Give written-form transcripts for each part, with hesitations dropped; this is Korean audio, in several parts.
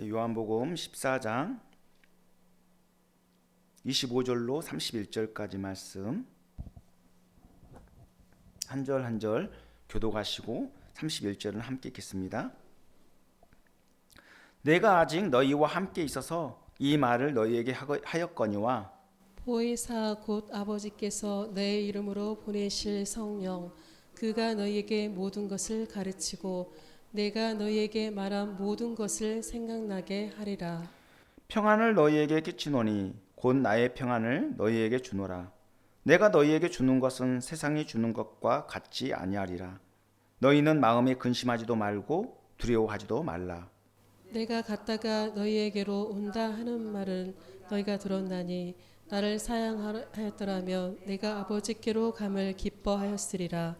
요한복음 14장 25절로 31절까지 말씀 한 절 한 절 교독하시고 31절은 함께 읽겠습니다. 내가 아직 너희와 함께 있어서 이 말을 너희에게 하였거니와 보혜사 곧 아버지께서 내 이름으로 보내실 성령 그가 너희에게 모든 것을 가르치고 내가 너희에게 말한 모든 것을 생각나게 하리라. 평안을 너희에게 끼치노니 곧 나의 평안을 너희에게 주노라. 내가 너희에게 주는 것은 세상이 주는 것과 같지 아니하리라. 너희는 마음에 근심하지도 말고 두려워하지도 말라. 내가 갔다가 너희에게로 온다 하는 말은 너희가 들었나니 나를 사양하였더라면 내가 아버지께로 감을 기뻐하였으리라.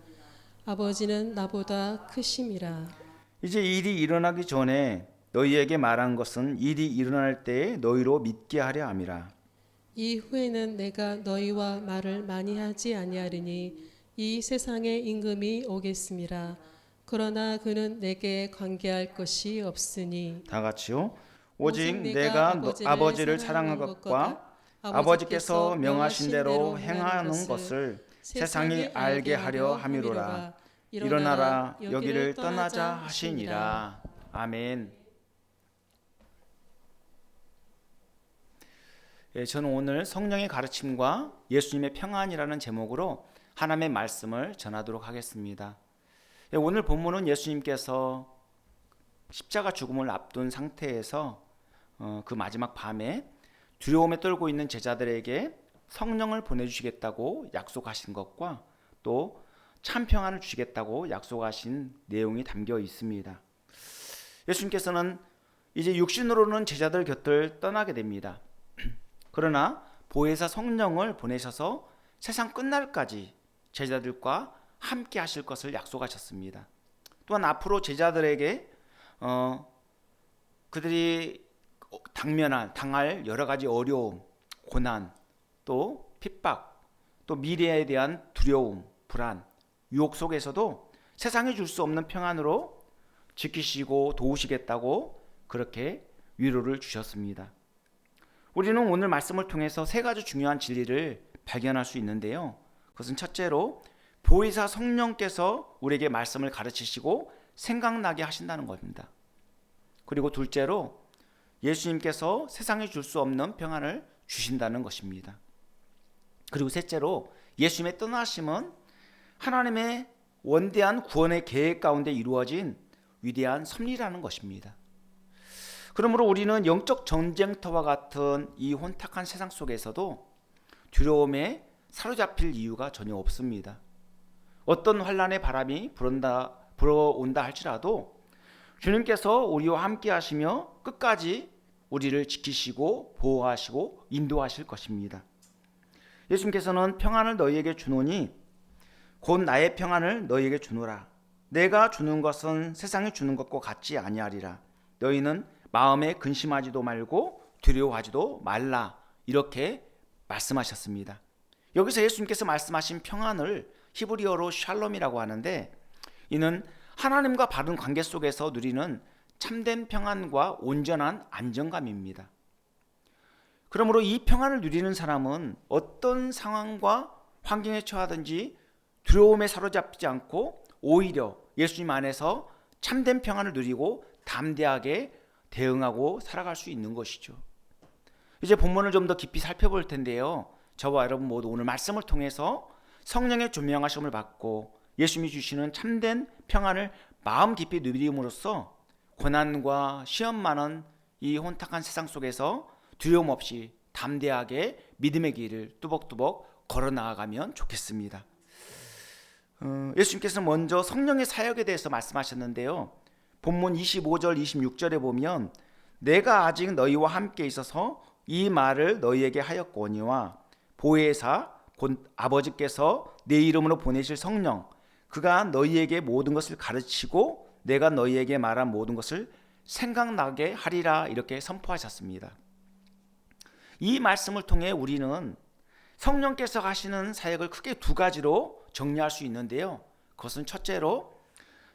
아버지는 나보다 크심이라. 이제 일이 일어나기 전에 너희에게 말한 것은 일이 일어날 때에 너희로 믿게 하려 함이라. 이후에는 내가 너희와 말을 많이 하지 아니하리니 이 세상의 임금이 오겠음이라. 그러나 그는 내게 관계할 것이 없으니 다 같이요. 오직 오직 내가 아버지를 사랑한 것과 아버지께서 명하신 대로 행하는 것을 세상이 알게 하려 함이로라. 일어나라 여기를 떠나자 하시니라. 아멘. 저는 오늘 성령의 가르침과 예수님의 평안이라는 제목으로 하나님의 말씀을 전하도록 하겠습니다. 오늘 본문은 예수님께서 십자가 죽음을 앞둔 상태에서 그 마지막 밤에 두려움에 떨고 있는 제자들에게 성령을 보내주시겠다고 약속하신 것과 또 참 평안을 주시겠다고 약속하신 내용이 담겨 있습니다. 예수님께서는 이제 육신으로는 제자들 곁을 떠나게 됩니다. 그러나 보혜사 성령을 보내셔서 세상 끝날까지 제자들과 함께 하실 것을 약속하셨습니다. 또한 앞으로 제자들에게 그들이 당할 여러 가지 어려움, 고난, 또 핍박, 또 미래에 대한 두려움, 불안, 유혹 속에서도 세상이 줄 수 없는 평안으로 지키시고 도우시겠다고 그렇게 위로를 주셨습니다. 우리는 오늘 말씀을 통해서 세 가지 중요한 진리를 발견할 수 있는데요. 그것은 첫째로 보혜사 성령께서 우리에게 말씀을 가르치시고 생각나게 하신다는 겁니다. 그리고 둘째로 예수님께서 세상에 줄 수 없는 평안을 주신다는 것입니다. 그리고 셋째로 예수님의 떠나심은 하나님의 원대한 구원의 계획 가운데 이루어진 위대한 섭리라는 것입니다. 그러므로 우리는 영적 전쟁터와 같은 이 혼탁한 세상 속에서도 두려움에 사로잡힐 이유가 전혀 없습니다. 어떤 환난의 바람이 불어온다 할지라도 주님께서 우리와 함께 하시며 끝까지 우리를 지키시고 보호하시고 인도하실 것입니다. 예수님께서는 평안을 너희에게 주노니 곧 나의 평안을 너희에게 주노라. 내가 주는 것은 세상이 주는 것과 같지 아니하리라. 너희는 마음에 근심하지도 말고 두려워하지도 말라. 이렇게 말씀하셨습니다. 여기서 예수님께서 말씀하신 평안을 히브리어로 샬롬이라고 하는데 이는 하나님과 바른 관계 속에서 누리는 참된 평안과 온전한 안정감입니다. 그러므로 이 평안을 누리는 사람은 어떤 상황과 환경에 처하든지 두려움에 사로잡히지 않고 오히려 예수님 안에서 참된 평안을 누리고 담대하게 대응하고 살아갈 수 있는 것이죠. 이제 본문을 좀 더 깊이 살펴볼 텐데요. 저와 여러분 모두 오늘 말씀을 통해서 성령의 조명하심을 받고 예수님이 주시는 참된 평안을 마음 깊이 누림으로써 고난과 시험 많은 이 혼탁한 세상 속에서 두려움 없이 담대하게 믿음의 길을 뚜벅뚜벅 걸어 나아가면 좋겠습니다. 예수님께서 먼저 성령의 사역에 대해서 말씀하셨는데요. 본문 25절 26절에 보면 내가 아직 너희와 함께 있어서 이 말을 너희에게 하였거니와 보혜사 곧 아버지께서 내 이름으로 보내실 성령 그가 너희에게 모든 것을 가르치고 내가 너희에게 말한 모든 것을 생각나게 하리라 이렇게 선포하셨습니다. 이 말씀을 통해 우리는 성령께서 하시는 사역을 크게 두 가지로 정리할 수 있는데요. 그것은 첫째로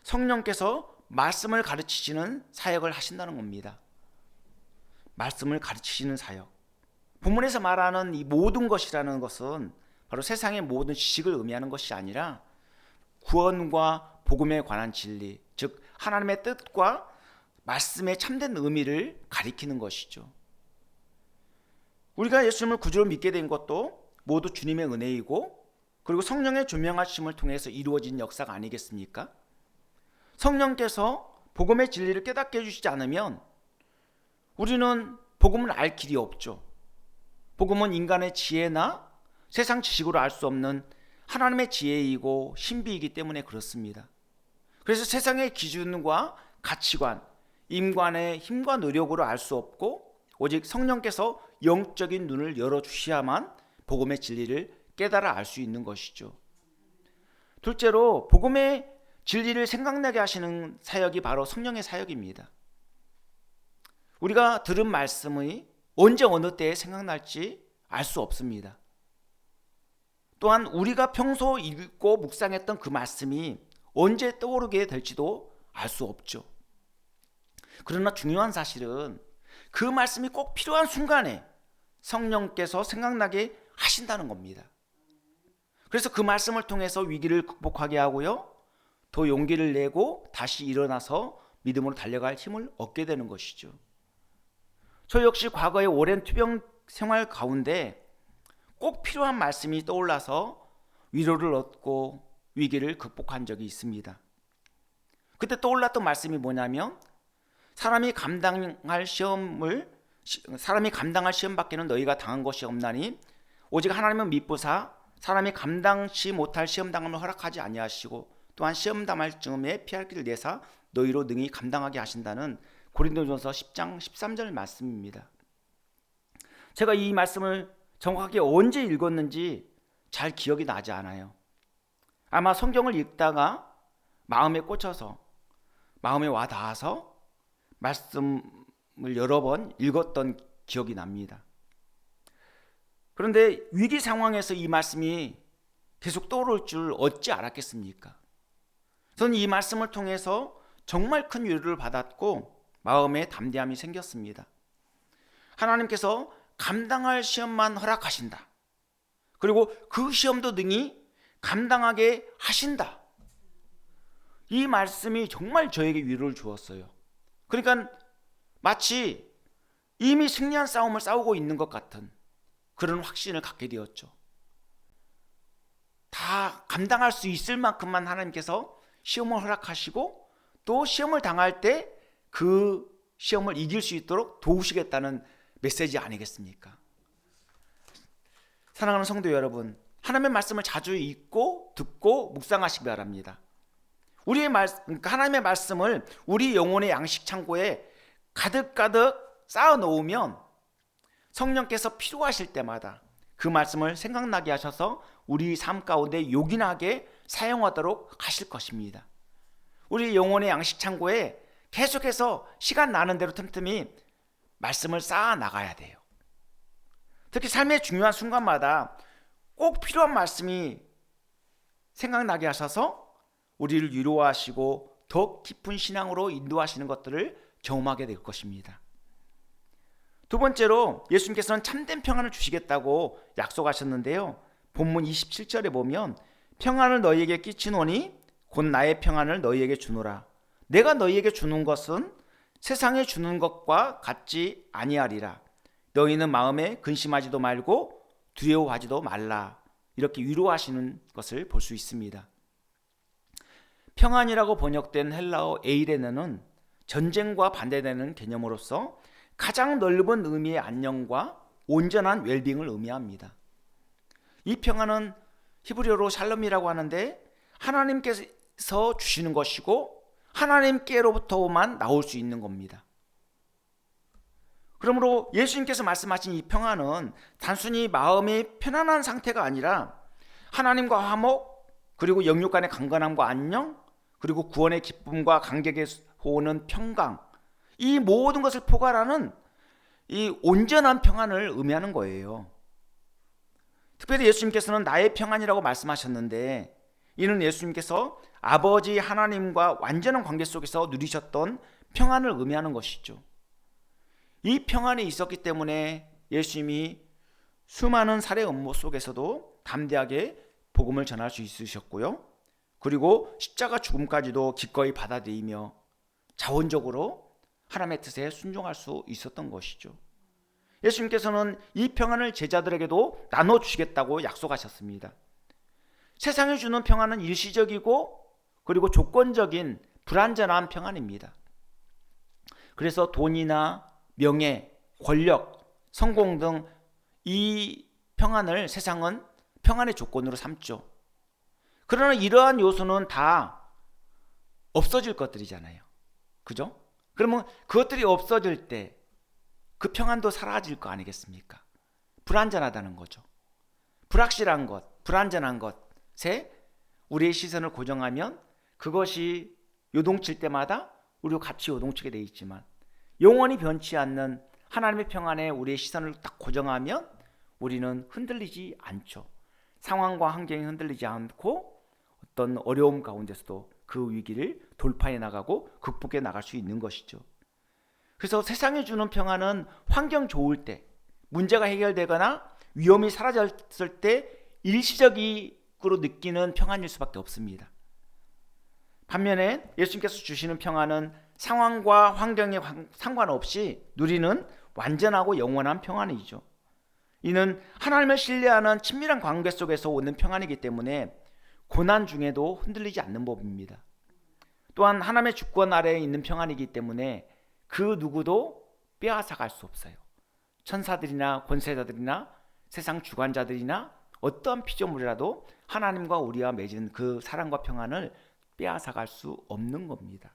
성령께서 말씀을 가르치시는 사역을 하신다는 겁니다. 말씀을 가르치시는 사역. 본문에서 말하는 이 모든 것이라는 것은 바로 세상의 모든 지식을 의미하는 것이 아니라 구원과 복음에 관한 진리, 즉 하나님의 뜻과 말씀의 참된 의미를 가리키는 것이죠. 우리가 예수님을 구주로 믿게 된 것도 모두 주님의 은혜이고, 그리고 성령의 조명하심을 통해서 이루어진 역사가 아니겠습니까? 성령께서 복음의 진리를 깨닫게 해주시지 않으면 우리는 복음을 알 길이 없죠. 복음은 인간의 지혜나 세상 지식으로 알 수 없는 하나님의 지혜이고 신비이기 때문에 그렇습니다. 그래서 세상의 기준과 가치관, 인간의 힘과 노력으로 알 수 없고, 오직 성령께서 영적인 눈을 열어주셔야만 복음의 진리를 깨달아 알 수 있는 것이죠. 둘째로 복음의 진리를 생각나게 하시는 사역이 바로 성령의 사역입니다. 우리가 들은 말씀이 언제 어느 때에 생각날지 알 수 없습니다. 또한 우리가 평소 읽고 묵상했던 그 말씀이 언제 떠오르게 될지도 알 수 없죠. 그러나 중요한 사실은 그 말씀이 꼭 필요한 순간에 성령께서 생각나게 하신다는 겁니다. 그래서 그 말씀을 통해서 위기를 극복하게 하고요, 더 용기를 내고 다시 일어나서 믿음으로 달려갈 힘을 얻게 되는 것이죠. 저 역시 과거의 오랜 투병 생활 가운데 꼭 필요한 말씀이 떠올라서 위로를 얻고 위기를 극복한 적이 있습니다. 그때 떠올랐던 말씀이 뭐냐면, 사람이 감당할 시험밖에는 너희가 당한 것이 없나니 오직 하나님은 미쁘사 사람이 감당치 못할 시험당함을 허락하지 아니하시고 또한 시험당할 즈음에 피할 길을 내사 너희로 능히 감당하게 하신다는 고린도전서 10장 13절 말씀입니다. 제가 이 말씀을 정확하게 언제 읽었는지 잘 기억이 나지 않아요. 아마 성경을 읽다가 마음에 꽂혀서, 마음에 와 닿아서 말씀을 여러 번 읽었던 기억이 납니다. 그런데 위기 상황에서 이 말씀이 계속 떠오를 줄 어찌 알았겠습니까? 저는 이 말씀을 통해서 정말 큰 위로를 받았고 마음에 담대함이 생겼습니다. 하나님께서 감당할 시험만 허락하신다. 그리고 그 시험도 능히 감당하게 하신다. 이 말씀이 정말 저에게 위로를 주었어요. 그러니까 마치 이미 승리한 싸움을 싸우고 있는 것 같은 그런 확신을 갖게 되었죠. 다 감당할 수 있을 만큼만 하나님께서 시험을 허락하시고 또 시험을 당할 때 그 시험을 이길 수 있도록 도우시겠다는 메시지 아니겠습니까? 사랑하는 성도 여러분, 하나님의 말씀을 자주 읽고 듣고 묵상하시기 바랍니다. 하나님의 말씀을 우리 영혼의 양식 창고에 가득가득 쌓아 놓으면 성령께서 필요하실 때마다 그 말씀을 생각나게 하셔서 우리 삶 가운데 요긴하게 사용하도록 하실 것입니다. 우리 영혼의 양식 창고에 계속해서 시간 나는 대로 틈틈이 말씀을 쌓아 나가야 돼요. 특히 삶의 중요한 순간마다 꼭 필요한 말씀이 생각나게 하셔서 우리를 위로하시고 더 깊은 신앙으로 인도하시는 것들을 경험하게 될 것입니다. 두 번째로 예수님께서는 참된 평안을 주시겠다고 약속하셨는데요. 본문 27절에 보면 평안을 너희에게 끼치노니 곧 나의 평안을 너희에게 주노라. 내가 너희에게 주는 것은 세상에 주는 것과 같지 아니하리라. 너희는 마음에 근심하지도 말고 두려워하지도 말라. 이렇게 위로하시는 것을 볼 수 있습니다. 평안이라고 번역된 헬라어 에이레네는 전쟁과 반대되는 개념으로서 가장 넓은 의미의 안녕과 온전한 웰빙을 의미합니다. 이 평안은 히브리어로 샬롬이라고 하는데 하나님께서 주시는 것이고 하나님께로부터만 나올 수 있는 겁니다. 그러므로 예수님께서 말씀하신 이 평안은 단순히 마음이 편안한 상태가 아니라 하나님과 화목, 그리고 영육 간의 강건함과 안녕, 그리고 구원의 기쁨과 감격에서 오는 평강, 이 모든 것을 포괄하는 이 온전한 평안을 의미하는 거예요. 특별히 예수님께서는 나의 평안이라고 말씀하셨는데, 이는 예수님께서 아버지 하나님과 완전한 관계 속에서 누리셨던 평안을 의미하는 것이죠. 이 평안이 있었기 때문에 예수님이 수많은 살해 업무 속에서도 담대하게 복음을 전할 수 있으셨고요. 그리고 십자가 죽음까지도 기꺼이 받아들이며 자원적으로 하나님의 뜻에 순종할 수 있었던 것이죠. 예수님께서는 이 평안을 제자들에게도 나눠주시겠다고 약속하셨습니다. 세상이 주는 평안은 일시적이고 그리고 조건적인 불완전한 평안입니다. 그래서 돈이나 명예, 권력, 성공 등 이 평안을 세상은 평안의 조건으로 삼죠. 그러나 이러한 요소는 다 없어질 것들이잖아요. 그죠? 그러면 그것들이 없어질 때 그 평안도 사라질 거 아니겠습니까? 불완전하다는 거죠. 불확실한 것, 불완전한 것에 우리의 시선을 고정하면 그것이 요동칠 때마다 우리도 같이 요동치게 돼 있지만 영원히 변치 않는 하나님의 평안에 우리의 시선을 딱 고정하면 우리는 흔들리지 않죠. 상황과 환경이 흔들리지 않고 어떤 어려움 가운데서도 그 위기를 돌파해 나가고 극복해 나갈 수 있는 것이죠. 그래서 세상이 주는 평안은 환경 좋을 때, 문제가 해결되거나 위험이 사라졌을 때 일시적으로 느끼는 평안일 수밖에 없습니다. 반면에 예수님께서 주시는 평안은 상황과 환경에 상관없이 누리는 완전하고 영원한 평안이죠. 이는 하나님을 신뢰하는 친밀한 관계 속에서 오는 평안이기 때문에 고난 중에도 흔들리지 않는 법입니다. 또한 하나님의 주권 아래에 있는 평안이기 때문에 그 누구도 빼앗아갈 수 없어요. 천사들이나 권세자들이나 세상 주관자들이나 어떠한 피조물이라도 하나님과 우리와 맺은 그 사랑과 평안을 빼앗아갈 수 없는 겁니다.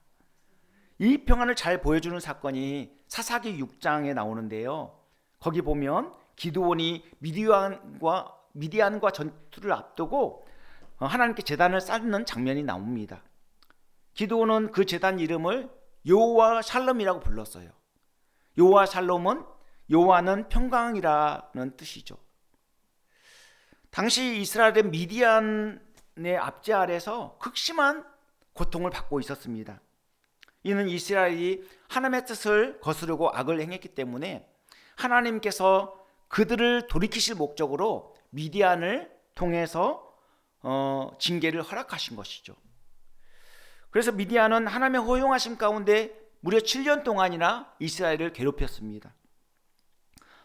이 평안을 잘 보여주는 사건이 사사기 6장에 나오는데요. 거기 보면 기드온이 미디안과 전투를 앞두고 하나님께 제단을 쌓는 장면이 나옵니다. 기드온은 그 제단 이름을 여호와 샬롬이라고 불렀어요. 여호와 샬롬은 여호와는 평강이라는 뜻이죠. 당시 이스라엘은 미디안의 압제 아래서 극심한 고통을 받고 있었습니다. 이는 이스라엘이 하나님의 뜻을 거스르고 악을 행했기 때문에 하나님께서 그들을 돌이키실 목적으로 미디안을 통해서 징계를 허락하신 것이죠. 그래서 미디안은 하나님의 허용하심 가운데 무려 7년 동안이나 이스라엘을 괴롭혔습니다.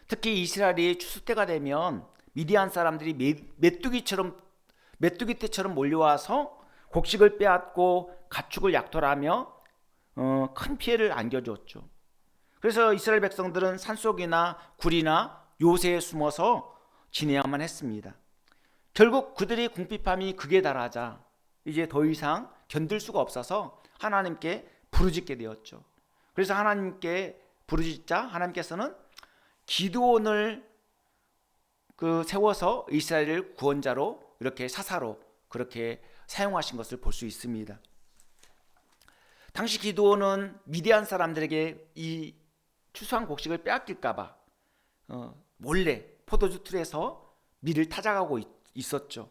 특히 이스라엘이 추수 때가 되면 미디안 사람들이 메뚜기 떼처럼 몰려와서 곡식을 빼앗고 가축을 약탈하며 큰 피해를 안겨주었죠. 그래서 이스라엘 백성들은 산속이나 굴이나 요새에 숨어서 지내야만 했습니다. 결국 그들의 궁핍함이 극에 달하자 이제 더 이상 견딜 수가 없어서 하나님께 부르짖게 되었죠. 그래서 하나님께 부르짖자 하나님께서는 기드온을 세워서 이스라엘을 구원자로 이렇게 사사로 그렇게 사용하신 것을 볼 수 있습니다. 당시 기드온은 미디안 사람들에게 이 추수한 곡식을 빼앗길까 봐 몰래 포도주 틀에서 밀을 타작하고 있었죠.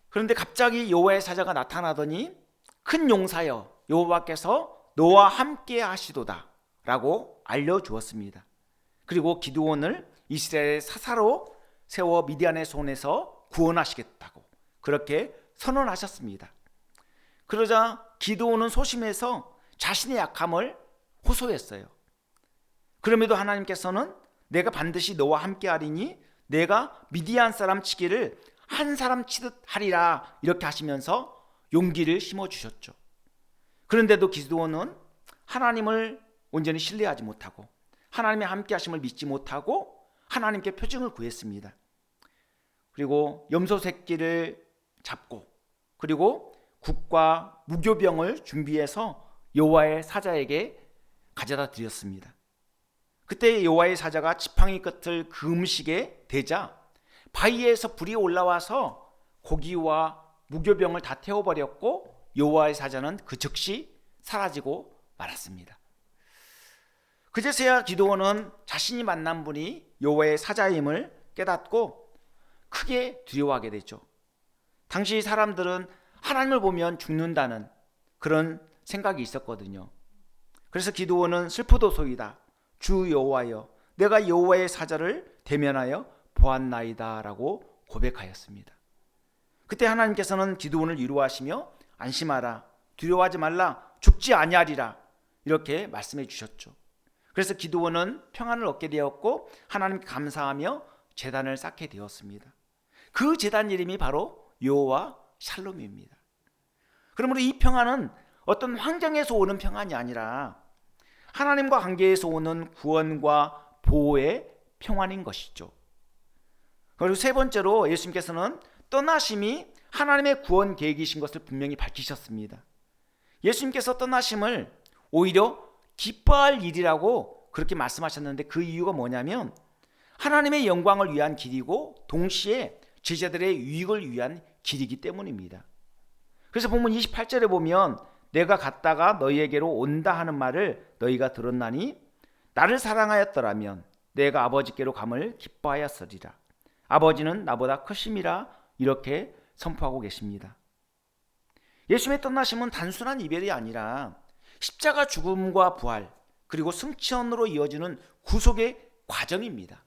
그런데 갑자기 여호와의 사자가 나타나더니 큰 용사여 여호와께서 너와 함께 하시도다 라고 알려주었습니다. 그리고 기드온을 이스라엘의 사사로 세워 미디안의 손에서 구원하시겠다고 그렇게 선언하셨습니다. 그러자 기드온은 소심해서 자신의 약함을 호소했어요. 그럼에도 하나님께서는 내가 반드시 너와 함께 하리니 내가 미디안 사람 치기를 한 사람 치듯 하리라 이렇게 하시면서 용기를 심어주셨죠. 그런데도 기드온은 하나님을 온전히 신뢰하지 못하고 하나님의 함께 하심을 믿지 못하고 하나님께 표징을 구했습니다. 그리고 염소 새끼를 잡고 그리고 국과 무교병을 준비해서 여호와의 사자에게 가져다 드렸습니다. 그때 여호와의 사자가 지팡이 끝을 그 음식에 대자 바위에서 불이 올라와서 고기와 무교병을 다 태워버렸고 여호와의 사자는 그 즉시 사라지고 말았습니다. 그제서야 기드온은 자신이 만난 분이 여호와의 사자임을 깨닫고 크게 두려워하게 되죠. 당시 사람들은 하나님을 보면 죽는다는 그런 생각이 있었거든요. 그래서 기드온은 슬프도소이다. 주 여호와여, 내가 여호와의 사자를 대면하여 보았나이다 라고 고백하였습니다. 그때 하나님께서는 기드온을 위로하시며 안심하라, 두려워하지 말라, 죽지 아니하리라 이렇게 말씀해 주셨죠. 그래서 기드온은 평안을 얻게 되었고 하나님께 감사하며 제단을 쌓게 되었습니다. 그 제단 이름이 바로 여호와 샬롬입니다. 그러므로 이 평안은 어떤 환경에서 오는 평안이 아니라 하나님과 관계에서 오는 구원과 보호의 평안인 것이죠. 그리고 세 번째로 예수님께서는 떠나심이 하나님의 구원 계획이신 것을 분명히 밝히셨습니다. 예수님께서 떠나심을 오히려 기뻐할 일이라고 그렇게 말씀하셨는데 그 이유가 뭐냐면 하나님의 영광을 위한 길이고 동시에 제자들의 유익을 위한 길이기 때문입니다. 그래서 본문 28절에 보면 내가 갔다가 너희에게로 온다 하는 말을 너희가 들었나니 나를 사랑하였더라면 내가 아버지께로 감을 기뻐하였으리라. 아버지는 나보다 크심이라 이렇게 선포하고 계십니다. 예수님의 떠나심은 단순한 이별이 아니라 십자가 죽음과 부활 그리고 승천으로 이어지는 구속의 과정입니다.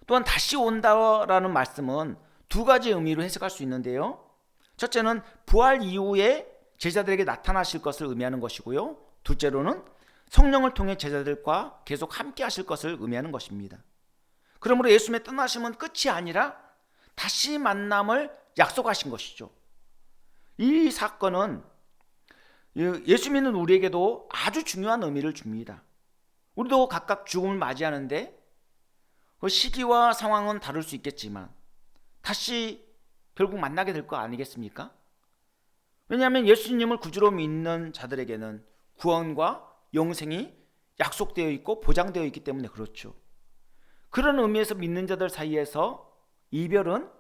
또한 다시 온다라는 말씀은 두 가지 의미로 해석할 수 있는데요. 첫째는 부활 이후에 제자들에게 나타나실 것을 의미하는 것이고요. 둘째로는 성령을 통해 제자들과 계속 함께 하실 것을 의미하는 것입니다. 그러므로 예수님의 떠나심은 끝이 아니라 다시 만남을 약속하신 것이죠. 이 사건은 예수 믿는 우리에게도 아주 중요한 의미를 줍니다. 우리도 각각 죽음을 맞이하는데 그 시기와 상황은 다를 수 있겠지만 다시 결국 만나게 될 거 아니겠습니까? 왜냐하면 예수님을 구주로 믿는 자들에게는 구원과 영생이 약속되어 있고 보장되어 있기 때문에 그렇죠. 그런 의미에서 믿는 자들 사이에서 이별은,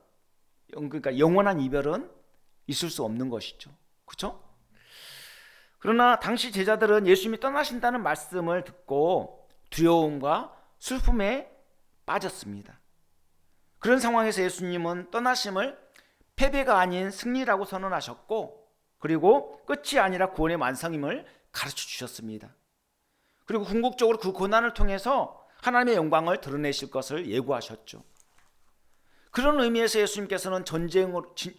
그러니까 영원한 이별은 있을 수 없는 것이죠. 그렇죠? 그러나 당시 제자들은 예수님이 떠나신다는 말씀을 듣고 두려움과 슬픔에 빠졌습니다. 그런 상황에서 예수님은 떠나심을 패배가 아닌 승리라고 선언하셨고 그리고 끝이 아니라 구원의 완성임을 가르쳐 주셨습니다. 그리고 궁극적으로 그 고난을 통해서 하나님의 영광을 드러내실 것을 예고하셨죠. 그런 의미에서 예수님께서는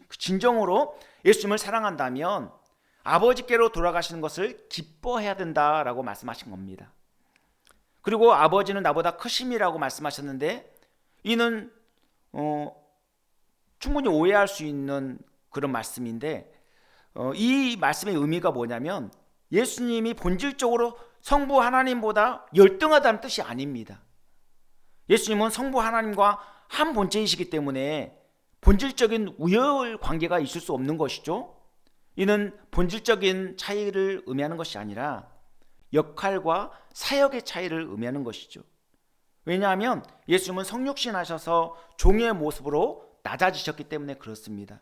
진정으로 예수님을 사랑한다면 아버지께로 돌아가시는 것을 기뻐해야 된다라고 말씀하신 겁니다. 그리고 아버지는 나보다 크심이라고 말씀하셨는데 이는 충분히 오해할 수 있는 그런 말씀인데 이 말씀의 의미가 뭐냐면 예수님이 본질적으로 성부 하나님보다 열등하다는 뜻이 아닙니다. 예수님은 성부 하나님과 한 본체이시기 때문에 본질적인 우열 관계가 있을 수 없는 것이죠. 이는 본질적인 차이를 의미하는 것이 아니라 역할과 사역의 차이를 의미하는 것이죠. 왜냐하면 예수님은 성육신 하셔서 종의 모습으로 낮아지셨기 때문에 그렇습니다.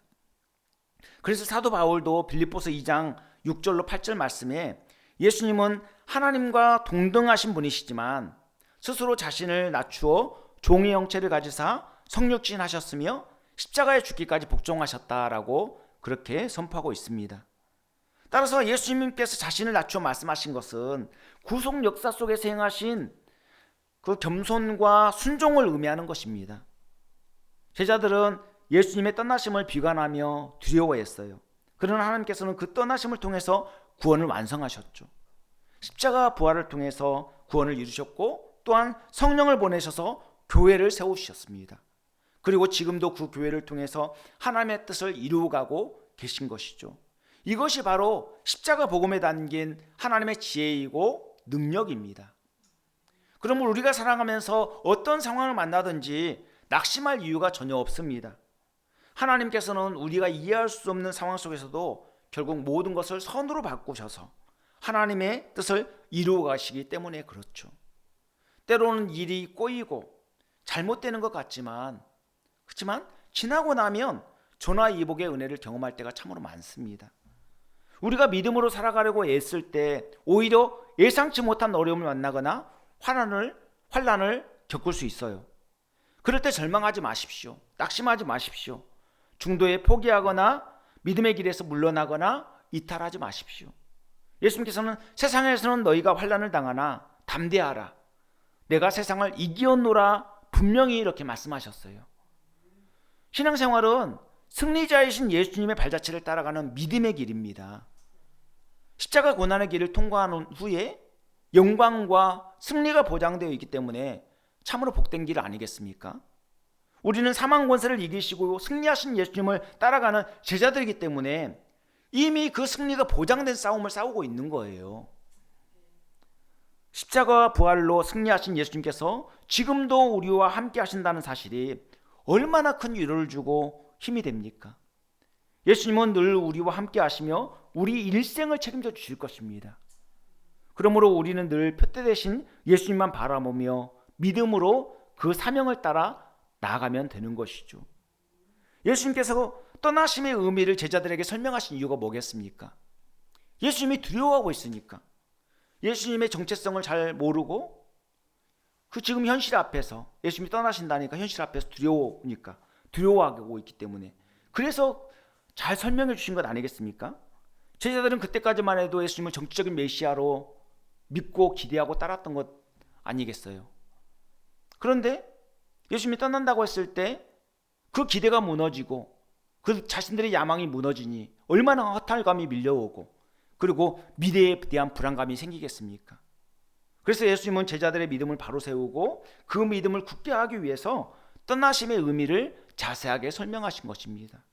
그래서 사도 바울도 빌립보서 2장 6절로 8절 말씀에 예수님은 하나님과 동등하신 분이시지만 스스로 자신을 낮추어 종의 형체를 가지사 성육신 하셨으며 십자가에 죽기까지 복종하셨다라고 그렇게 선포하고 있습니다. 따라서 예수님께서 자신을 낮추어 말씀하신 것은 구속 역사 속에서 행하신 그 겸손과 순종을 의미하는 것입니다. 제자들은 예수님의 떠나심을 비관하며 두려워했어요. 그러나 하나님께서는 그 떠나심을 통해서 구원을 완성하셨죠. 십자가 부활을 통해서 구원을 이루셨고 또한 성령을 보내셔서 교회를 세우셨습니다. 그리고 지금도 그 교회를 통해서 하나님의 뜻을 이루어가고 계신 것이죠. 이것이 바로 십자가 복음에 담긴 하나님의 지혜이고 능력입니다. 그러므로 우리가 살아가면서 어떤 상황을 만나든지 낙심할 이유가 전혀 없습니다. 하나님께서는 우리가 이해할 수 없는 상황 속에서도 결국 모든 것을 선으로 바꾸셔서 하나님의 뜻을 이루어 가시기 때문에 그렇죠. 때로는 일이 꼬이고 잘못되는 것 같지만 그렇지만 지나고 나면 전화위복의 은혜를 경험할 때가 참으로 많습니다. 우리가 믿음으로 살아가려고 애쓸 때 오히려 예상치 못한 어려움을 만나거나 환난을 겪을 수 있어요. 그럴 때 절망하지 마십시오. 낙심하지 마십시오. 중도에 포기하거나 믿음의 길에서 물러나거나 이탈하지 마십시오. 예수님께서는 세상에서는 너희가 환난을 당하나 담대하라. 내가 세상을 이기었노라. 분명히 이렇게 말씀하셨어요. 신앙생활은 승리자이신 예수님의 발자취를 따라가는 믿음의 길입니다. 십자가 고난의 길을 통과한 후에 영광과 승리가 보장되어 있기 때문에 참으로 복된 길 아니겠습니까? 우리는 사망 권세를 이기시고 승리하신 예수님을 따라가는 제자들이기 때문에 이미 그 승리가 보장된 싸움을 싸우고 있는 거예요. 십자가와 부활로 승리하신 예수님께서 지금도 우리와 함께 하신다는 사실이 얼마나 큰 위로를 주고 힘이 됩니까? 예수님은 늘 우리와 함께 하시며 우리 일생을 책임져 주실 것입니다. 그러므로 우리는 늘 표대 대신 예수님만 바라보며 믿음으로 그 사명을 따라 나아가면 되는 것이죠. 예수님께서 떠나심의 의미를 제자들에게 설명하신 이유가 뭐겠습니까? 예수님이 두려워하고 있으니까. 예수님의 정체성을 잘 모르고 그 지금 현실 앞에서 예수님이 떠나신다니까 현실 앞에서 두려우니까 두려워하고 있기 때문에 그래서 잘 설명해 주신 것 아니겠습니까? 제자들은 그때까지만 해도 예수님을 정치적인 메시아로 믿고 기대하고 따랐던 것 아니겠어요? 그런데 예수님이 떠난다고 했을 때 그 기대가 무너지고 그 자신들의 야망이 무너지니 얼마나 허탈감이 밀려오고 그리고 미래에 대한 불안감이 생기겠습니까? 그래서 예수님은 제자들의 믿음을 바로 세우고 그 믿음을 굳게 하기 위해서 떠나심의 의미를 자세하게 설명하신 것입니다.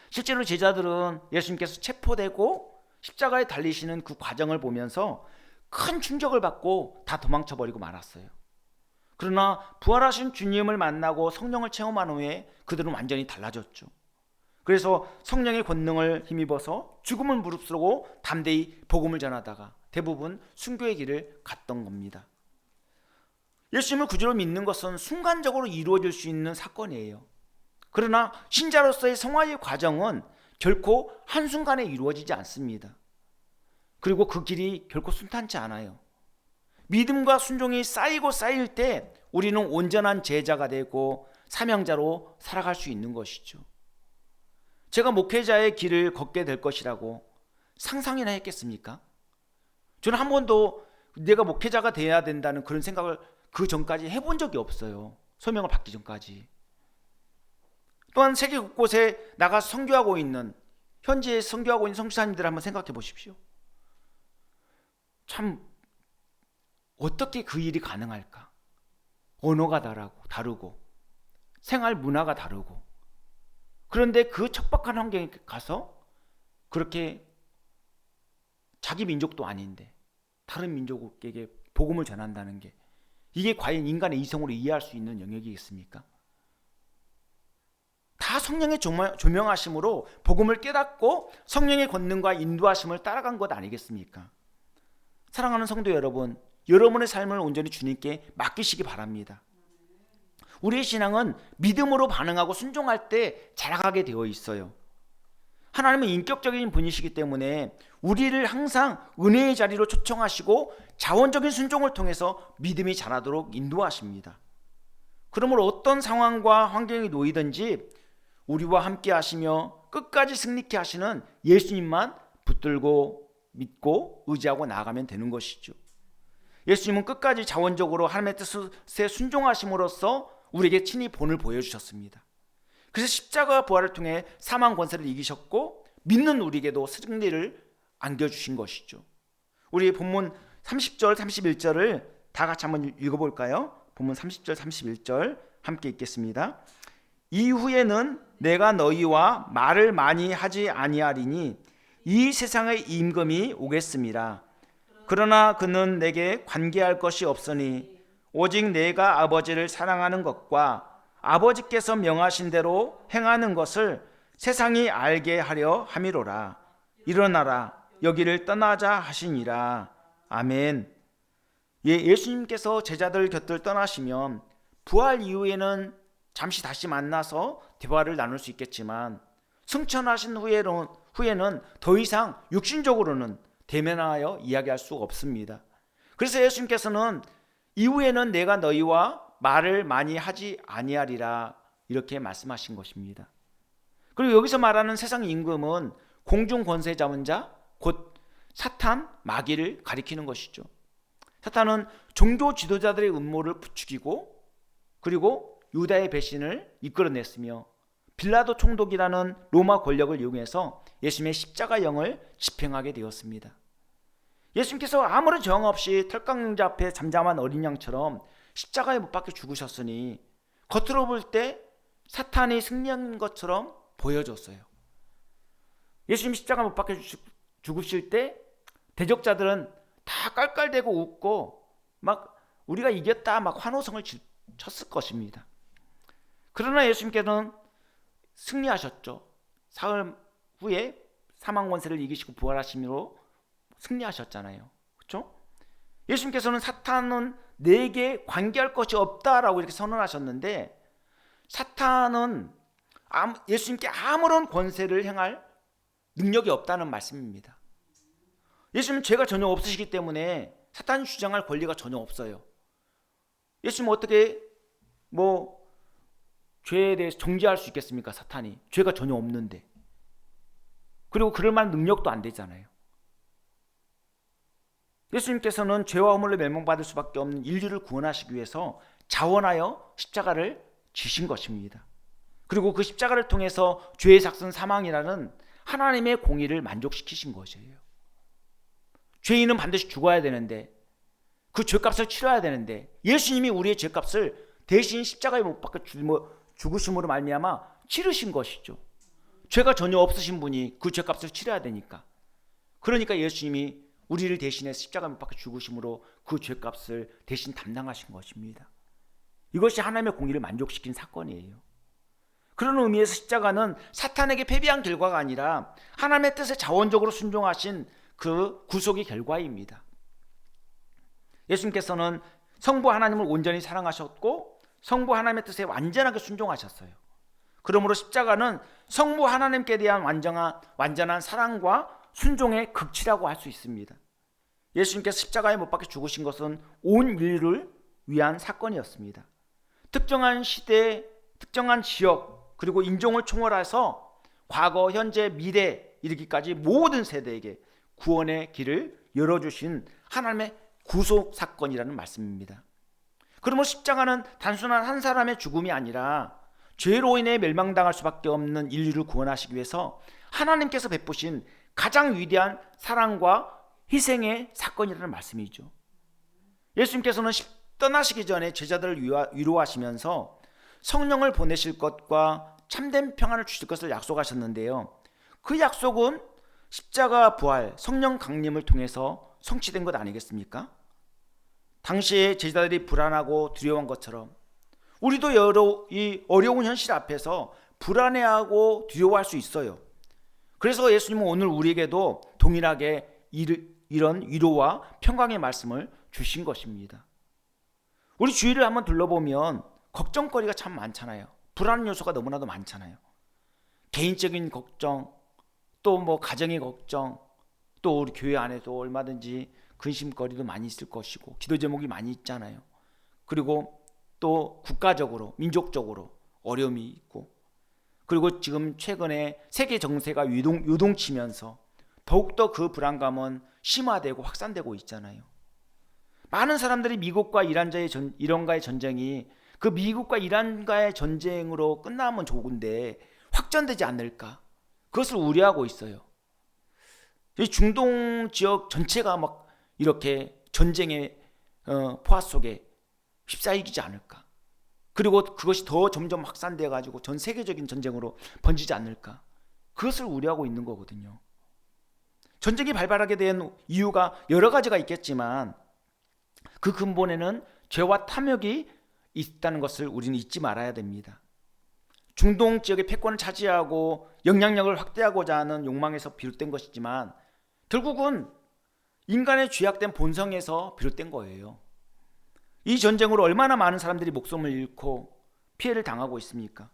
실제로 제자들은 예수님께서 체포되고 십자가에 달리시는 그 과정을 보면서 큰 충격을 받고 다 도망쳐버리고 말았어요. 그러나 부활하신 주님을 만나고 성령을 체험한 후에 그들은 완전히 달라졌죠. 그래서 성령의 권능을 힘입어서 죽음을 무릅쓰고 담대히 복음을 전하다가 대부분 순교의 길을 갔던 겁니다. 예수님을 구주로 믿는 것은 순간적으로 이루어질 수 있는 사건이에요. 그러나 신자로서의 성화의 과정은 결코 한순간에 이루어지지 않습니다. 그리고 그 길이 결코 순탄치 않아요. 믿음과 순종이 쌓이고 쌓일 때 우리는 온전한 제자가 되고 사명자로 살아갈 수 있는 것이죠. 제가 목회자의 길을 걷게 될 것이라고 상상이나 했겠습니까? 저는 한 번도 내가 목회자가 돼야 된다는 그런 생각을 그 전까지 해본 적이 없어요. 소명을 받기 전까지. 또한 세계 곳곳에 나가서 선교하고 있는 현지에 선교하고 있는 선교사님들 한번 생각해 보십시오. 참 어떻게 그 일이 가능할까? 언어가 다르고 생활 문화가 다르고 그런데 그 척박한 환경에 가서 그렇게 자기 민족도 아닌데 다른 민족에게 복음을 전한다는 게 이게 과연 인간의 이성으로 이해할 수 있는 영역이겠습니까? 다 성령의 조명하심으로 복음을 깨닫고 성령의 권능과 인도하심을 따라간 것 아니겠습니까? 사랑하는 성도 여러분, 여러분의 삶을 온전히 주님께 맡기시기 바랍니다. 우리의 신앙은 믿음으로 반응하고 순종할 때 자라가게 되어 있어요. 하나님은 인격적인 분이시기 때문에 우리를 항상 은혜의 자리로 초청하시고 자원적인 순종을 통해서 믿음이 자라도록 인도하십니다. 그러므로 어떤 상황과 환경이 놓이든지 우리와 함께 하시며 끝까지 승리케 하시는 예수님만 붙들고 믿고 의지하고 나아가면 되는 것이죠. 예수님은 끝까지 자원적으로 하나님의 뜻에 순종하심으로써 우리에게 친히 본을 보여주셨습니다. 그래서 십자가와 부활을 통해 사망 권세를 이기셨고 믿는 우리에게도 승리를 안겨주신 것이죠. 우리 본문 30절 31절을 다 같이 한번 읽어볼까요? 본문 30절 31절 함께 읽겠습니다. 이후에는 내가 너희와 말을 많이 하지 아니하리니 이 세상의 임금이 오겠습니다. 그러나 그는 내게 관계할 것이 없으니 오직 내가 아버지를 사랑하는 것과 아버지께서 명하신 대로 행하는 것을 세상이 알게 하려 함이로라. 일어나라 여기를 떠나자 하시니라. 아멘. 예수님께서 제자들 곁을 떠나시면 부활 이후에는 잠시 다시 만나서 대화를 나눌 수 있겠지만 승천하신 후에는 더 이상 육신적으로는 대면하여 이야기할 수가 없습니다. 그래서 예수님께서는 이후에는 내가 너희와 말을 많이 하지 아니하리라 이렇게 말씀하신 것입니다. 그리고 여기서 말하는 세상 임금은 공중 권세 잡은 자 곧 사탄 마귀를 가리키는 것이죠. 사탄은 종교 지도자들의 음모를 부추기고 그리고 유다의 배신을 이끌어냈으며 빌라도 총독이라는 로마 권력을 이용해서 예수님의 십자가형을 집행하게 되었습니다. 예수님께서 아무런 저항 없이 털강자 앞에 잠잠한 어린 양처럼 십자가에 못 박혀 죽으셨으니 겉으로 볼 때 사탄이 승리한 것처럼 보여졌어요. 예수님 십자가 못 박혀 죽으실 때 대적자들은 다 깔깔대고 웃고 막 우리가 이겼다 막 환호성을 쳤을 것입니다. 그러나 예수님께서는 승리하셨죠. 사흘 후에 사망 권세를 이기시고 부활하심으로 승리하셨잖아요. 그렇죠? 예수님께서는 사탄은 내게 관계할 것이 없다라고 이렇게 선언하셨는데 사탄은 예수님께 아무런 권세를 행할 능력이 없다는 말씀입니다. 예수님은 죄가 전혀 없으시기 때문에 사탄이 주장할 권리가 전혀 없어요. 예수님은 어떻게 죄에 대해서 정죄할 수 있겠습니까? 사탄이 죄가 전혀 없는데. 그리고 그럴 만한 능력도 안 되잖아요. 예수님께서는 죄와 허물로 멸망받을 수밖에 없는 인류를 구원하시기 위해서 자원하여 십자가를 지신 것입니다. 그리고 그 십자가를 통해서 죄의 삭슨 사망이라는 하나님의 공의를 만족시키신 것이에요. 죄인은 반드시 죽어야 되는데 그 죄값을 치러야 되는데 예수님이 우리의 죄값을 대신 십자가에 못 박혀 죽으심으로 말미암아 치르신 것이죠. 죄가 전혀 없으신 분이 그 죄값을 치러야 되니까. 그러니까 예수님이 우리를 대신해 십자가에 못 박혀 죽으심으로 그 죄값을 대신 담당하신 것입니다. 이것이 하나님의 공의를 만족시킨 사건이에요. 그런 의미에서 십자가는 사탄에게 패배한 결과가 아니라 하나님의 뜻에 자원적으로 순종하신 그 구속의 결과입니다. 예수님께서는 성부 하나님을 온전히 사랑하셨고 성부 하나님의 뜻에 완전하게 순종하셨어요. 그러므로 십자가는 성부 하나님께 대한 완전한 사랑과 순종의 극치라고 할 수 있습니다. 예수님께서 십자가에 못 박혀 죽으신 것은 온 인류를 위한 사건이었습니다. 특정한 시대, 특정한 지역, 그리고 인종을 초월해서 과거, 현재, 미래 이르기까지 모든 세대에게 구원의 길을 열어주신 하나님의 구속 사건이라는 말씀입니다. 그러므로 십자가는 단순한 한 사람의 죽음이 아니라 죄로 인해 멸망당할 수밖에 없는 인류를 구원하시기 위해서 하나님께서 베푸신 가장 위대한 사랑과 희생의 사건이라는 말씀이죠. 예수님께서는 떠나시기 전에 제자들을 위로하시면서 성령을 보내실 것과 참된 평안을 주실 것을 약속하셨는데요. 그 약속은 십자가 부활, 성령 강림을 통해서 성취된 것 아니겠습니까? 당시에 제자들이 불안하고 두려워한 것처럼 우리도 이 어려운 현실 앞에서 불안해하고 두려워할 수 있어요. 그래서 예수님은 오늘 우리에게도 동일하게 이런 위로와 평강의 말씀을 주신 것입니다. 우리 주위를 한번 둘러보면 걱정거리가 참 많잖아요. 불안 요소가 너무나도 많잖아요. 개인적인 걱정, 또 가정의 걱정, 또 우리 교회 안에도 얼마든지 근심거리도 많이 있을 것이고 기도 제목이 많이 있잖아요. 그리고 또 국가적으로, 민족적으로 어려움이 있고, 그리고 지금 최근에 세계 정세가 요동치면서 더욱더 그 불안감은 심화되고 확산되고 있잖아요. 많은 사람들이 미국과 이란과의 전쟁이 그 미국과 이란과의 전쟁으로 끝나면 좋은데 확전되지 않을까, 그것을 우려하고 있어요. 이 중동 지역 전체가 막 이렇게 전쟁의 포화 속에 휩싸이지 않을까, 그리고 그것이 더 점점 확산되어 가지고 전 세계적인 전쟁으로 번지지 않을까, 그것을 우려하고 있는 거거든요. 전쟁이 발발하게 된 이유가 여러 가지가 있겠지만 그 근본에는 죄와 탐욕이 있다는 것을 우리는 잊지 말아야 됩니다. 중동 지역의 패권을 차지하고 영향력을 확대하고자 하는 욕망에서 비롯된 것이지만 결국은 인간의 죄악된 본성에서 비롯된 거예요. 이 전쟁으로 얼마나 많은 사람들이 목숨을 잃고 피해를 당하고 있습니까?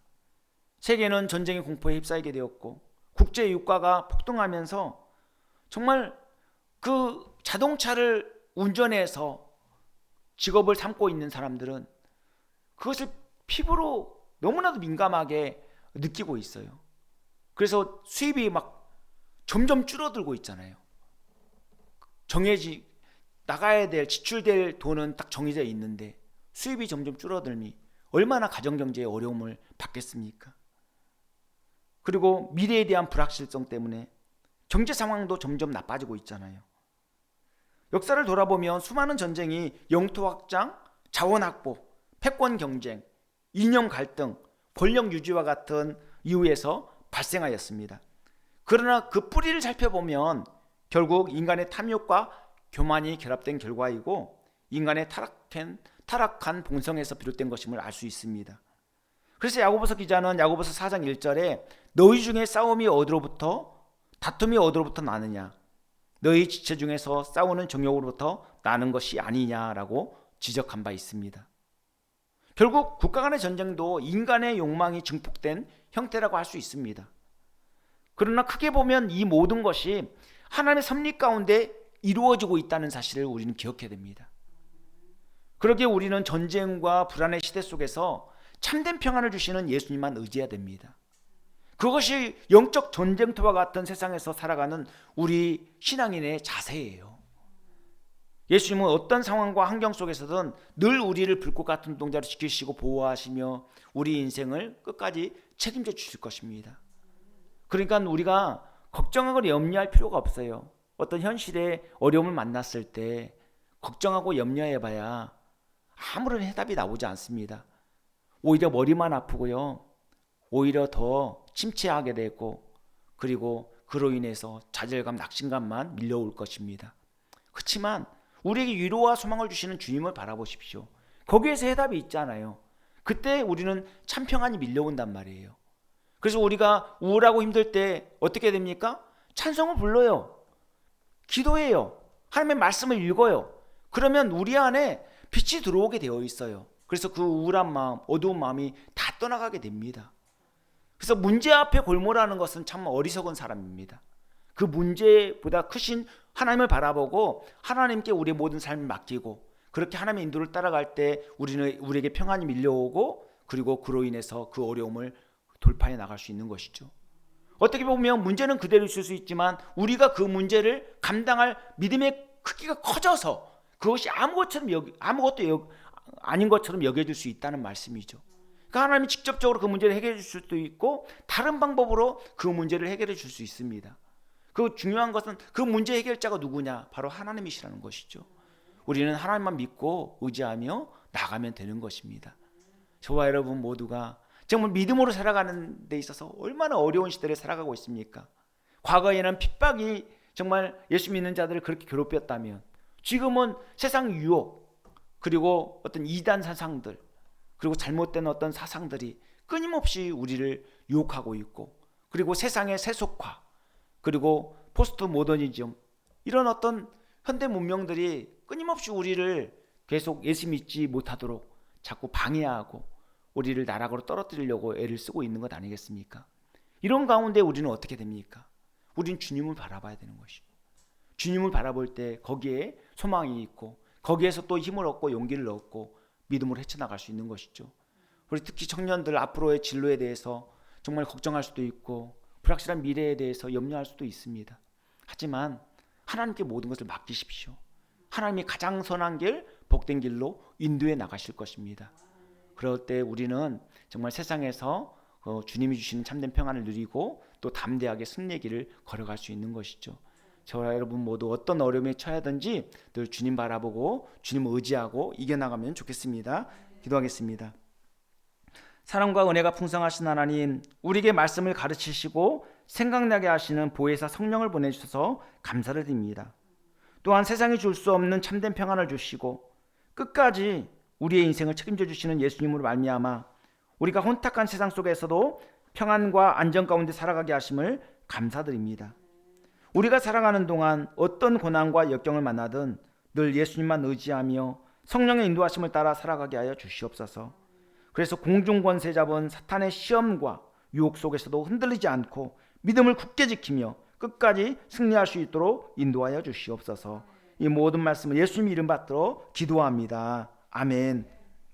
세계는 전쟁의 공포에 휩싸이게 되었고 국제 유가가 폭등하면서 정말 그 자동차를 운전해서 직업을 삼고 있는 사람들은 그것을 피부로 너무나도 민감하게 느끼고 있어요. 그래서 수입이 막 점점 줄어들고 있잖아요. 나가야 될 지출될 돈은 딱 정해져 있는데 수입이 점점 줄어들니 얼마나 가정경제의 어려움을 받겠습니까? 그리고 미래에 대한 불확실성 때문에 경제 상황도 점점 나빠지고 있잖아요. 역사를 돌아보면 수많은 전쟁이 영토 확장, 자원 확보, 패권 경쟁, 이념 갈등, 권력 유지와 같은 이유에서 발생하였습니다. 그러나 그 뿌리를 살펴보면 결국 인간의 탐욕과 교만이 결합된 결과이고 인간의 타락한 본성에서 비롯된 것임을 알 수 있습니다. 그래서 야고보서 기자는 야고보서 4장 1절에 너희 중에 싸움이 어디로부터 다툼이 어디로부터 나느냐 너희 지체 중에서 싸우는 정욕으로부터 나는 것이 아니냐라고 지적한 바 있습니다. 결국 국가 간의 전쟁도 인간의 욕망이 증폭된 형태라고 할 수 있습니다. 그러나 크게 보면 이 모든 것이 하나님의 섭리 가운데 이루어지고 있다는 사실을 우리는 기억해야 됩니다. 그러기에 우리는 전쟁과 불안의 시대 속에서 참된 평안을 주시는 예수님만 의지해야 됩니다. 그것이 영적 전쟁터와 같은 세상에서 살아가는 우리 신앙인의 자세예요. 예수님은 어떤 상황과 환경 속에서든 늘 우리를 불꽃 같은 동자로 지키시고 보호하시며 우리 인생을 끝까지 책임져 주실 것입니다. 그러니까 우리가 걱정하고 염려할 필요가 없어요. 어떤 현실의 어려움을 만났을 때 걱정하고 염려해봐야 아무런 해답이 나오지 않습니다. 오히려 머리만 아프고요. 오히려 더 침체하게 되고 그리고 그로 인해서 좌절감, 낙심감만 밀려올 것입니다. 그렇지만 우리에게 위로와 소망을 주시는 주님을 바라보십시오. 거기에서 해답이 있잖아요. 그때 우리는 참 평안이 밀려온단 말이에요. 그래서 우리가 우울하고 힘들 때 어떻게 됩니까? 찬송을 불러요. 기도해요. 하나님의 말씀을 읽어요. 그러면 우리 안에 빛이 들어오게 되어 있어요. 그래서 그 우울한 마음, 어두운 마음이 다 떠나가게 됩니다. 그래서 문제 앞에 골몰하는 것은 참 어리석은 사람입니다. 그 문제보다 크신 하나님을 바라보고 하나님께 우리의 모든 삶을 맡기고 그렇게 하나님의 인도를 따라갈 때 우리에게 평안이 밀려오고 그리고 그로 인해서 그 어려움을 돌파해 나갈 수 있는 것이죠. 어떻게 보면 문제는 그대로 있을 수 있지만 우리가 그 문제를 감당할 믿음의 크기가 커져서 그것이 아무것도 아닌 것처럼 여겨질 수 있다는 말씀이죠. 그러니까 하나님이 직접적으로 그 문제를 해결해 줄 수도 있고 다른 방법으로 그 문제를 해결해 줄 수 있습니다. 그 중요한 것은 그 문제 해결자가 누구냐? 바로 하나님이시라는 것이죠. 우리는 하나님만 믿고 의지하며 나가면 되는 것입니다. 저와 여러분 모두가 정말 믿음으로 살아가는 데 있어서 얼마나 어려운 시대를 살아가고 있습니까? 과거에는 핍박이 정말 예수 믿는 자들을 그렇게 괴롭혔다면 지금은 세상 유혹 그리고 어떤 이단 사상들 그리고 잘못된 어떤 사상들이 끊임없이 우리를 유혹하고 있고 그리고 세상의 세속화 그리고 포스트 모더니즘 이런 어떤 현대 문명들이 끊임없이 우리를 계속 예수 믿지 못하도록 자꾸 방해하고 우리를 나락으로 떨어뜨리려고 애를 쓰고 있는 것 아니겠습니까? 이런 가운데 우리는 어떻게 됩니까? 우리는 주님을 바라봐야 되는 것이고 주님을 바라볼 때 거기에 소망이 있고 거기에서 또 힘을 얻고 용기를 얻고 믿음으로 헤쳐나갈 수 있는 것이죠. 우리 특히 청년들 앞으로의 진로에 대해서 정말 걱정할 수도 있고 불확실한 미래에 대해서 염려할 수도 있습니다. 하지만 하나님께 모든 것을 맡기십시오. 하나님이 가장 선한 길, 복된 길로 인도해 나가실 것입니다. 그럴 때 우리는 정말 세상에서 주님이 주시는 참된 평안을 누리고 또 담대하게 승리의 길을 걸어갈 수 있는 것이죠. 저와 여러분 모두 어떤 어려움에 처하든지 늘 주님 바라보고 주님 의지하고 이겨나가면 좋겠습니다. 기도하겠습니다. 사랑과 은혜가 풍성하신 하나님, 우리에게 말씀을 가르치시고 생각나게 하시는 보혜사 성령을 보내주셔서 감사를 드립니다. 또한 세상이 줄 수 없는 참된 평안을 주시고 끝까지 우리의 인생을 책임져 주시는 예수님으로 말미암아 우리가 혼탁한 세상 속에서도 평안과 안전 가운데 살아가게 하심을 감사드립니다. 우리가 살아가는 동안 어떤 고난과 역경을 만나든 늘 예수님만 의지하며 성령의 인도하심을 따라 살아가게 하여 주시옵소서. 그래서 공중권세 잡은 사탄의 시험과 유혹 속에서도 흔들리지 않고 믿음을 굳게 지키며 끝까지 승리할 수 있도록 인도하여 주시옵소서. 이 모든 말씀을 예수님 이름 받들어 기도합니다. 아멘.